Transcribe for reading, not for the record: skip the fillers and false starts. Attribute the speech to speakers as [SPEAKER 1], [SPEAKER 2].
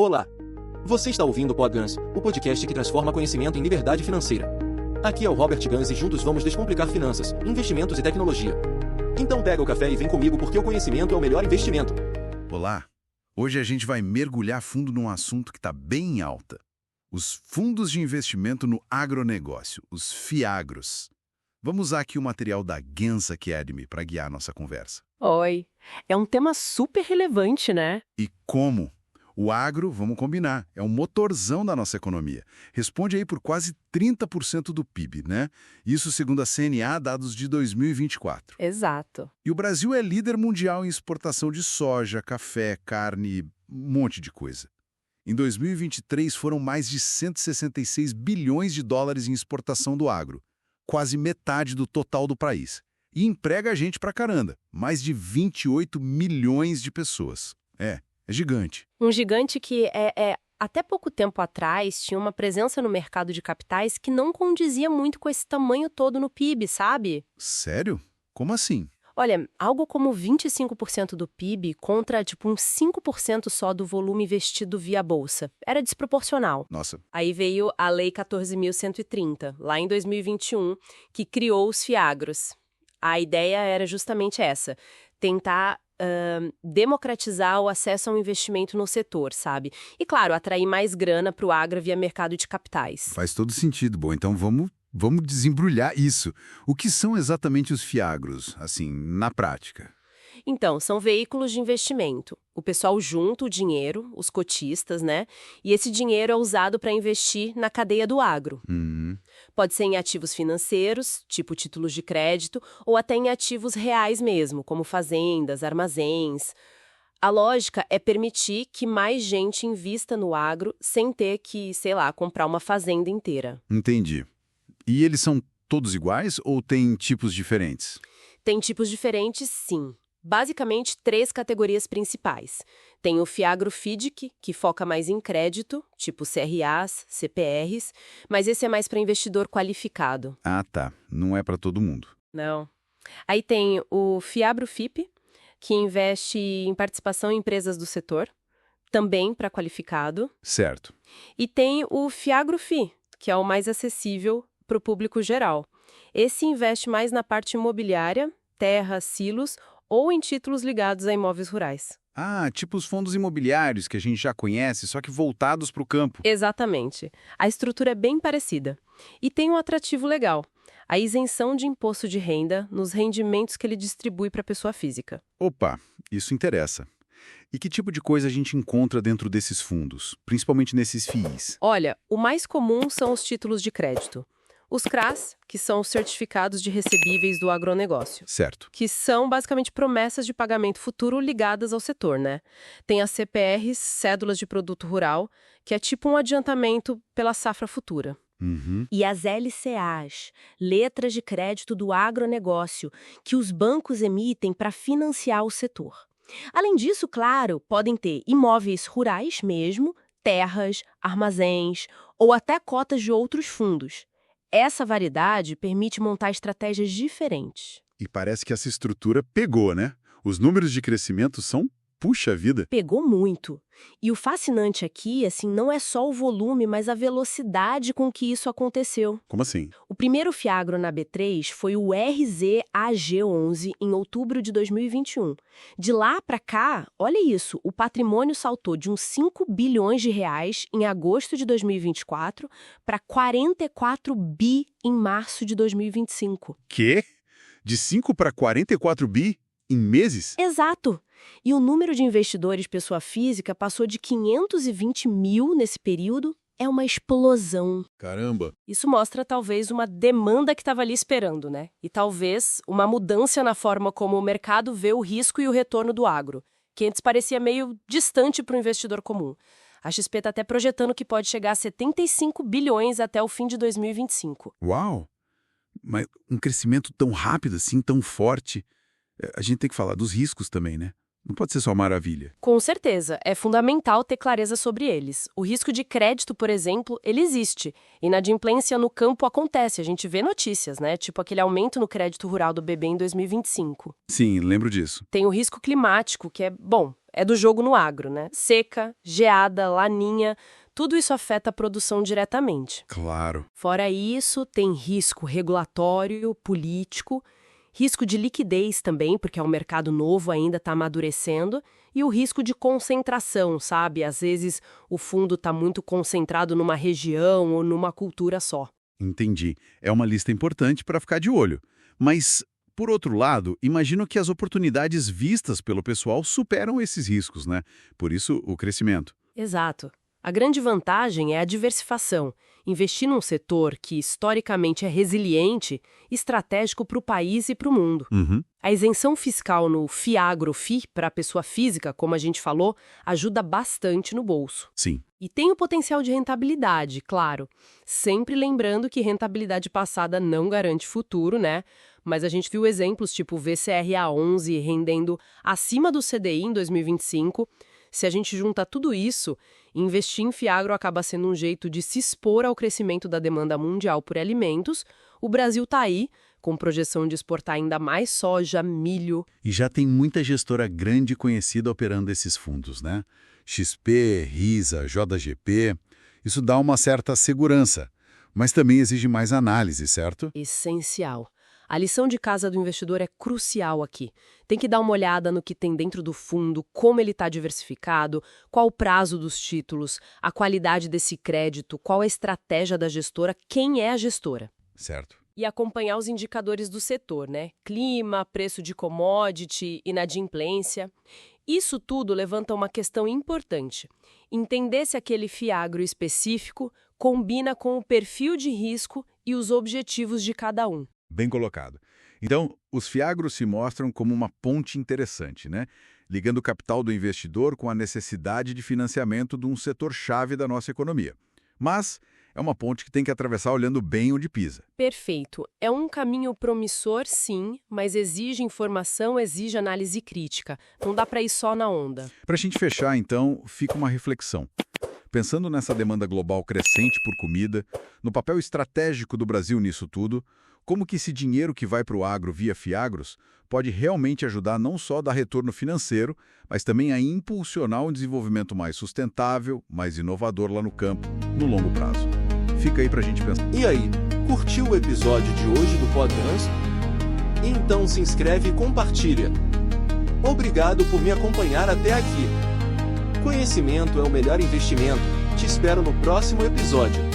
[SPEAKER 1] Olá! Você está ouvindo o PodGuns, o podcast que transforma conhecimento em liberdade financeira. Aqui é o Robert Guns e juntos vamos descomplicar finanças, investimentos e tecnologia. Então pega o café e vem comigo porque o conhecimento é o melhor investimento.
[SPEAKER 2] Olá! Hoje a gente vai mergulhar fundo num assunto que está bem em alta. Os fundos de investimento no agronegócio, os FIAGROS. Vamos usar aqui o material da Gens Academy para guiar nossa conversa.
[SPEAKER 3] Oi, é um tema super relevante, né?
[SPEAKER 2] E como? O agro, vamos combinar, é um motorzão da nossa economia. Responde aí por quase 30% do PIB, né? Isso segundo a CNA, dados de 2024.
[SPEAKER 3] Exato.
[SPEAKER 2] E o Brasil é líder mundial em exportação de soja, café, carne, um monte de coisa. Em 2023 foram mais de 166 bilhões de dólares em exportação do agro, quase metade do total do país. E emprega a gente pra caramba, mais de 28 milhões de pessoas. É gigante.
[SPEAKER 3] Um gigante que até pouco tempo atrás tinha uma presença no mercado de capitais que não condizia muito com esse tamanho todo no PIB, sabe?
[SPEAKER 2] Sério? Como assim?
[SPEAKER 3] Olha, algo como 25% do PIB contra uns 5% só do volume investido via bolsa. Era desproporcional.
[SPEAKER 2] Nossa.
[SPEAKER 3] Aí veio a Lei 14.130, lá em 2021, que criou os FIAGROS. A ideia era justamente essa, tentar democratizar o acesso ao investimento no setor, sabe? E, claro, atrair mais grana para o agro via mercado de capitais.
[SPEAKER 2] Faz todo sentido. Bom, então vamos desembrulhar isso. O que são exatamente os FIAGROS, assim, na prática?
[SPEAKER 3] Então, são veículos de investimento. O pessoal junta o dinheiro, os cotistas, né? E esse dinheiro é usado para investir na cadeia do agro. Pode ser em ativos financeiros, tipo títulos de crédito, ou até em ativos reais mesmo, como fazendas, armazéns. A lógica é permitir que mais gente invista no agro sem ter que, sei lá, comprar uma fazenda inteira.
[SPEAKER 2] Entendi. E eles são todos iguais ou tem tipos diferentes?
[SPEAKER 3] Tem tipos diferentes, sim. Basicamente, 3 categorias principais. Tem o FIAGRO FIDC, que foca mais em crédito, tipo CRAs, CPRs, mas esse é mais para investidor qualificado.
[SPEAKER 2] Ah, tá. Não é para todo mundo.
[SPEAKER 3] Não. Aí tem o FIAGRO FIP, que investe em participação em empresas do setor, também para qualificado.
[SPEAKER 2] Certo.
[SPEAKER 3] E tem o FIAGRO FI, que é o mais acessível para o público geral. Esse investe mais na parte imobiliária, terras, silos ou em títulos ligados a imóveis rurais.
[SPEAKER 2] Ah, tipo os fundos imobiliários que a gente já conhece, só que voltados para o campo.
[SPEAKER 3] Exatamente. A estrutura é bem parecida. E tem um atrativo legal, a isenção de imposto de renda nos rendimentos que ele distribui para a pessoa física.
[SPEAKER 2] Opa, isso interessa. E que tipo de coisa a gente encontra dentro desses fundos, principalmente nesses FIIs?
[SPEAKER 3] Olha, o mais comum são os títulos de crédito. Os CRAs, que são os certificados de recebíveis do agronegócio.
[SPEAKER 2] Certo.
[SPEAKER 3] Que são basicamente promessas de pagamento futuro ligadas ao setor, né? Tem as CPRs, cédulas de produto rural, que é tipo um adiantamento pela safra futura. E as LCAs, letras de crédito do agronegócio, que os bancos emitem para financiar o setor. Além disso, claro, podem ter imóveis rurais mesmo, terras, armazéns ou até cotas de outros fundos. Essa variedade permite montar estratégias diferentes.
[SPEAKER 2] E parece que essa estrutura pegou, né? Os números de crescimento são, puxa vida.
[SPEAKER 3] Pegou muito. E o fascinante aqui, não é só o volume, mas a velocidade com que isso aconteceu.
[SPEAKER 2] Como assim?
[SPEAKER 3] O primeiro FIAGRO na B3 foi o RZAG11 em outubro de 2021. De lá para cá, olha isso, o patrimônio saltou de uns 5 bilhões de reais em agosto de 2024 para 44 bi em março de 2025.
[SPEAKER 2] Quê? De 5 para 44 bi em meses?
[SPEAKER 3] Exato! E o número de investidores pessoa física passou de 520 mil nesse período. É uma explosão.
[SPEAKER 2] Caramba!
[SPEAKER 3] Isso mostra talvez uma demanda que estava ali esperando, né? E talvez uma mudança na forma como o mercado vê o risco e o retorno do agro, que antes parecia meio distante para o investidor comum. A XP está até projetando que pode chegar a 75 bilhões até o fim de 2025.
[SPEAKER 2] Uau! Mas um crescimento tão rápido assim, tão forte. A gente tem que falar dos riscos também, né? Não pode ser só maravilha.
[SPEAKER 3] Com certeza, é fundamental ter clareza sobre eles. O risco de crédito, por exemplo, ele existe. Inadimplência no campo acontece, a gente vê notícias, né? Tipo aquele aumento no crédito rural do BB em 2025.
[SPEAKER 2] Sim, lembro disso.
[SPEAKER 3] Tem o risco climático, que é, bom, é do jogo no agro, né? Seca, geada, laninha, tudo isso afeta a produção diretamente.
[SPEAKER 2] Claro.
[SPEAKER 3] Fora isso, tem risco regulatório, político, risco de liquidez também, porque é um mercado novo, ainda está amadurecendo, e o risco de concentração, sabe? Às vezes o fundo está muito concentrado numa região ou numa cultura só.
[SPEAKER 2] Entendi. É uma lista importante para ficar de olho. Mas, por outro lado, imagino que as oportunidades vistas pelo pessoal superam esses riscos, né? Por isso, o crescimento.
[SPEAKER 3] Exato. A grande vantagem é a diversificação. Investir num setor que historicamente é resiliente, estratégico para o país e para o mundo. A isenção fiscal no FIAGRO-FI, para a pessoa física, como a gente falou, ajuda bastante no bolso.
[SPEAKER 2] Sim.
[SPEAKER 3] E tem o potencial de rentabilidade, claro. Sempre lembrando que rentabilidade passada não garante futuro, né? Mas a gente viu exemplos tipo o VCRA11 rendendo acima do CDI em 2025. Se a gente junta tudo isso, investir em Fiagro acaba sendo um jeito de se expor ao crescimento da demanda mundial por alimentos. O Brasil está aí, com projeção de exportar ainda mais soja, milho.
[SPEAKER 2] E já tem muita gestora grande e conhecida operando esses fundos, né? XP, RISA, JGP. Isso dá uma certa segurança, mas também exige mais análise, certo?
[SPEAKER 3] Essencial. A lição de casa do investidor é crucial aqui. Tem que dar uma olhada no que tem dentro do fundo, como ele está diversificado, qual o prazo dos títulos, a qualidade desse crédito, qual a estratégia da gestora, quem é a gestora.
[SPEAKER 2] Certo.
[SPEAKER 3] E acompanhar os indicadores do setor, né? Clima, preço de commodity, inadimplência. Isso tudo levanta uma questão importante. Entender se aquele fiagro específico combina com o perfil de risco e os objetivos de cada um.
[SPEAKER 2] Bem colocado. Então, os fiagros se mostram como uma ponte interessante, né? Ligando o capital do investidor com a necessidade de financiamento de um setor-chave da nossa economia. Mas é uma ponte que tem que atravessar olhando bem onde pisa.
[SPEAKER 3] Perfeito. É um caminho promissor, sim, mas exige informação, exige análise crítica. Não dá para ir só na onda.
[SPEAKER 2] Para a gente fechar, então, fica uma reflexão. Pensando nessa demanda global crescente por comida, no papel estratégico do Brasil nisso tudo, como que esse dinheiro que vai para o agro via fiagros pode realmente ajudar não só a dar retorno financeiro, mas também a impulsionar um desenvolvimento mais sustentável, mais inovador lá no campo, no longo prazo. Fica aí para a gente pensar.
[SPEAKER 1] E aí, curtiu o episódio de hoje do Podgans? Então se inscreve e compartilha. Obrigado por me acompanhar até aqui. Conhecimento é o melhor investimento. Te espero no próximo episódio.